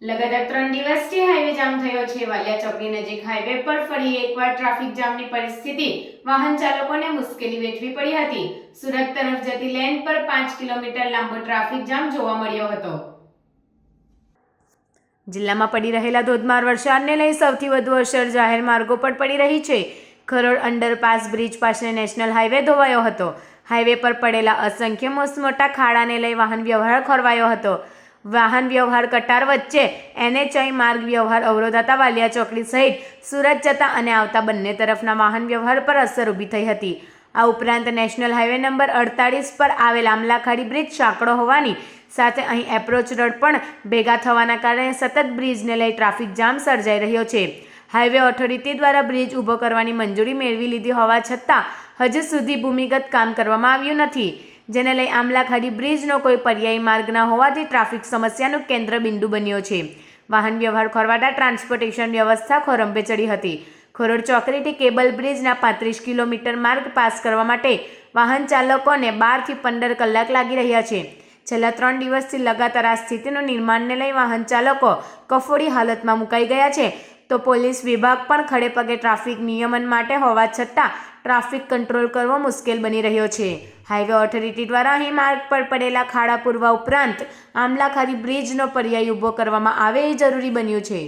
લગાતાર 3 દિવસથી હાઈવે જામ થયો છે। વાલિયા ચોકડી નજીક હાઈવે પર ફરી એકવાર ટ્રાફિક જામની પરિસ્થિતિ વાહન ચાલકોને મુશ્કેલી વેઠવી પડી હતી। સુરત તરફ જતી લેન પર 5 કિલોમીટર લાંબો ટ્રાફિક જામ જોવા મળ્યો હતો। જિલ્લામાં પડી રહેલા ધોધમાર વરસાદને લઈ સૌથી વધુ અસર જાહેર માર્ગો પર પડી રહી છે। ખરોડ અંડરપાસ બ્રિજ પાસે નેશનલ હાઈવે ધોવાયો હતો। હાઈવે પર પડેલા અસંખ્ય મોટા ખાડાને લઈ વાહન વ્યવહાર ખોરવાયો હતો। વાહન વ્યવહાર કટાર વચ્ચે NH માર્ગ વ્યવહાર અવરોધાતા વાલિયા ચોકડી સહિત સુરત જતા અને આવતા બંને તરફના વાહન વ્યવહાર પર અસર ઊભી થઈ હતી। આ ઉપરાંત નેશનલ હાઈવે નંબર 48 પર આવેલ આમલાખાડી બ્રિજ સાંકડો હોવાની સાથે અહીં એપ્રોચ રોડ પણ ભેગા થવાના કારણે સતત બ્રિજને લઈ ટ્રાફિક જામ સર્જાઈ રહ્યો છે। હાઈવે ઓથોરિટી દ્વારા બ્રિજ ઊભો કરવાની મંજૂરી મેળવી લીધી હોવા છતાં હજુ સુધી ભૂમિગત કામ કરવામાં આવ્યું નથી, જેને લઈ આમલાખાડી બ્રિજનો કોઈ પર્યાયી માર્ગ ન હોવાથી ટ્રાફિક સમસ્યાનું કેન્દ્ર બિંદુ બન્યો છે। વાહન વ્યવહાર ખોરવાતા ટ્રાન્સપોર્ટેશન વ્યવસ્થા ખોરંભે ચડી હતી। ખરોડ ચોકડીથી કેબલ બ્રિજના 35 કિલોમીટર માર્ગ પાસ કરવા માટે વાહન ચાલકોને 12 થી 15 કલાક લાગી રહ્યા છે। છેલ્લા 3 દિવસથી લગાતાર આ સ્થિતિનું નિર્માણને લઈ વાહન ચાલકો કફોડી હાલતમાં મુકાઈ ગયા છે, તો પોલીસ વિભાગ પણ ખડેપગે ટ્રાફિક નિયમન માટે હોવા છતાં ટ્રાફિક કંટ્રોલ કરવો મુશ્કેલ બની રહ્યો છે। હાઈવે ઓથોરિટી દ્વારા અહીં માર્ગ પર પડેલા ખાડા પૂરવા ઉપરાંત આમલાખાડી બ્રિજનો પર્યાય ઊભો કરવામાં આવે એ જરૂરી બન્યું છે।